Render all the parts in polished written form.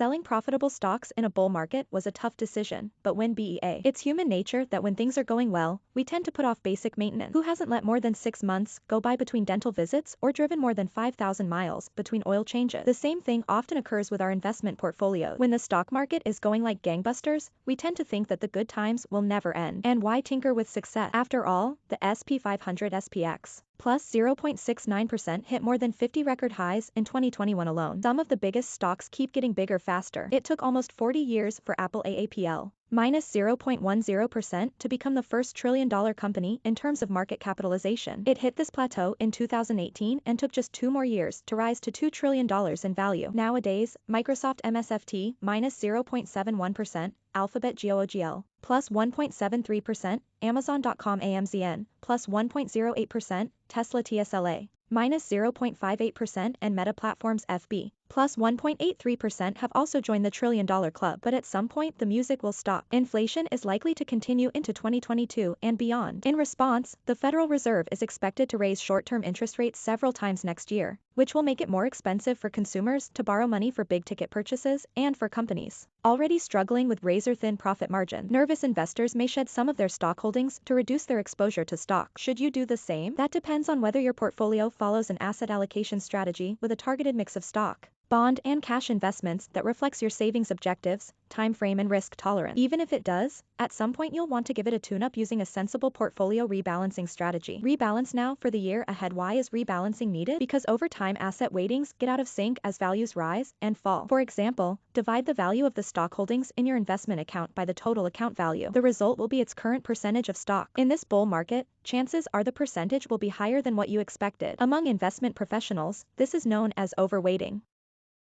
Selling profitable stocks in a bull market was a tough decision, but when BEA. It's human nature that when things are going well, we tend to put off basic maintenance. Who hasn't let more than 6 months go by between dental visits or driven more than 5,000 miles between oil changes? The same thing often occurs with our investment portfolios. When the stock market is going like gangbusters, we tend to think that the good times will never end. And why tinker with success? After all, the S&P 500 SPX plus 0.69% hit more than 50 record highs in 2021 alone. Some of the biggest stocks keep getting bigger faster. It took almost 40 years for Apple AAPL minus 0.10% to become the first trillion-dollar company in terms of market capitalization. It hit this plateau in 2018 and took just 2 more years to rise to $2 trillion in value. Nowadays, Microsoft MSFT minus 0.71%, Alphabet GOOGL plus 1.73%, Amazon.com AMZN plus 1.08%, Tesla TSLA minus 0.58%, and Meta Platforms FB plus 1.83% have also joined the trillion-dollar club. But at some point the music will stop. Inflation is likely to continue into 2022 and beyond. In response, the Federal Reserve is expected to raise short-term interest rates several times next year, which will make it more expensive for consumers to borrow money for big-ticket purchases and for companies already struggling with razor-thin profit margins. Nervous investors may shed some of their stock holdings to reduce their exposure to stocks. Should you do the same? That depends on whether your portfolio follows an asset allocation strategy with a targeted mix of stock, bond, and cash investments that reflects your savings objectives, time frame, and risk tolerance. Even if it does, at some point you'll want to give it a tune-up using a sensible portfolio rebalancing strategy. Rebalance now for the year ahead. Why is rebalancing needed? Because over time asset weightings get out of sync as values rise and fall. For example, divide the value of the stock holdings in your investment account by the total account value. The result will be its current percentage of stock. In this bull market, chances are the percentage will be higher than what you expected. Among investment professionals, this is known as overweighting.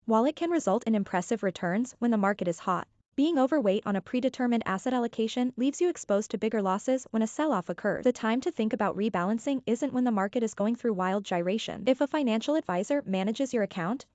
While it can result in impressive returns when the market is hot, being overweight on a predetermined asset allocation leaves you exposed to bigger losses when a sell-off occurs. The time to think about rebalancing isn't when the market is going through wild gyration. If a financial advisor manages your account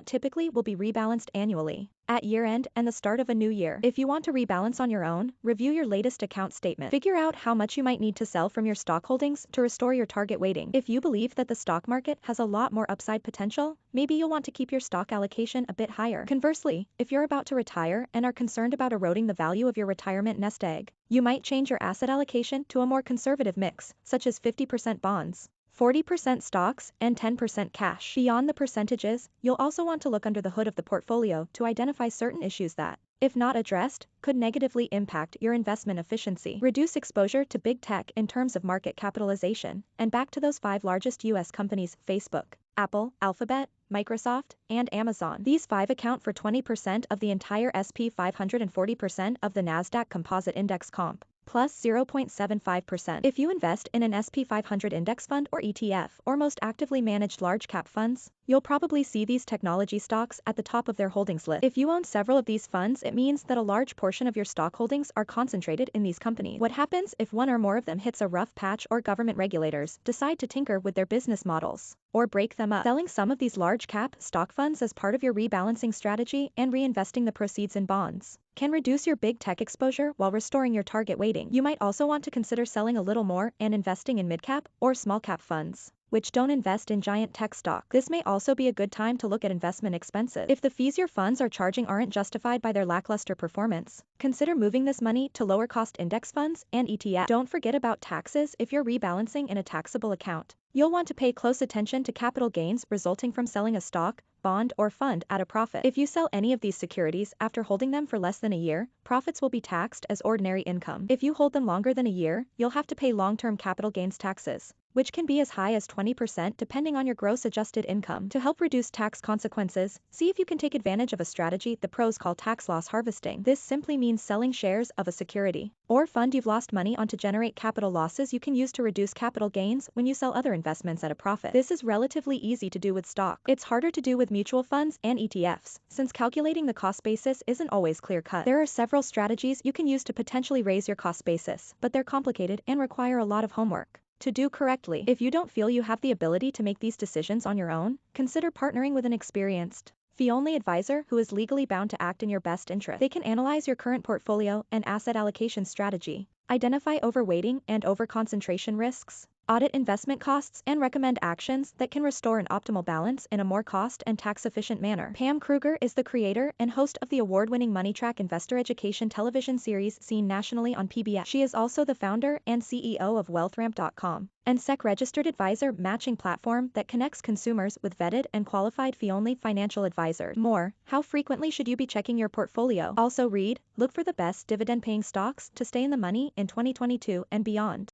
typically will be rebalanced annually, at year-end and the start of a new year. If you want to rebalance on your own, review your latest account statement. Figure out how much you might need to sell from your stock holdings to restore your target weighting. If you believe that the stock market has a lot more upside potential, maybe you'll want to keep your stock allocation a bit higher. Conversely, if you're about to retire and are concerned about eroding the value of your retirement nest egg, you might change your asset allocation to a more conservative mix, such as 50% bonds, 40% stocks, and 10% cash. Beyond the percentages, you'll also want to look under the hood of the portfolio to identify certain issues that, if not addressed, could negatively impact your investment efficiency. Reduce exposure to big tech in terms of market capitalization, and back to those 5 largest U.S. companies: Facebook, Apple, Alphabet, Microsoft, and Amazon. These 5 account for 20% of the entire S&P 500 and 40% of the Nasdaq Composite Index Comp plus 0.75%. If you invest in an S&P 500 index fund or ETF, or most actively managed large cap funds, you'll probably see these technology stocks at the top of their holdings list. If you own several of these funds, it means that a large portion of your stock holdings are concentrated in these companies. What happens if one or more of them hits a rough patch or government regulators decide to tinker with their business models or break them up? Selling some of these large cap stock funds as part of your rebalancing strategy and reinvesting the proceeds in bonds can reduce your big tech exposure while restoring your target weighting. You might also want to consider selling a little more and investing in mid-cap or small-cap funds, which don't invest in giant tech stock. This may also be a good time to look at investment expenses. If the fees your funds are charging aren't justified by their lackluster performance, consider moving this money to lower-cost index funds and ETFs. Don't forget about taxes. If you're rebalancing in a taxable account, you'll want to pay close attention to capital gains resulting from selling a stock, bond, or fund at a profit. If you sell any of these securities after holding them for less than a year, profits will be taxed as ordinary income. If you hold them longer than a year, you'll have to pay long-term capital gains taxes, which can be as high as 20% depending on your gross adjusted income. To help reduce tax consequences, see if you can take advantage of a strategy the pros call tax loss harvesting. This simply means selling shares of a security or fund you've lost money on to generate capital losses you can use to reduce capital gains when you sell other investments at a profit. This is relatively easy to do with stock. It's harder to do with mutual funds and ETFs, since calculating the cost basis isn't always clear-cut. There are several strategies you can use to potentially raise your cost basis, but they're complicated and require a lot of homework to do correctly. If you don't feel you have the ability to make these decisions on your own, consider partnering with an experienced, fee-only advisor who is legally bound to act in your best interest. They can analyze your current portfolio and asset allocation strategy, identify overweighting and overconcentration risks, audit investment costs, and recommend actions that can restore an optimal balance in a more cost and tax-efficient manner. Pam Kruger is the creator and host of the award-winning Money Track investor education television series seen nationally on PBS. She is also the founder and CEO of WealthRamp.com, and SEC-registered advisor matching platform that connects consumers with vetted and qualified fee-only financial advisors. More, how frequently should you be checking your portfolio? Also read, look for the best dividend-paying stocks to stay in the money in 2022 and beyond.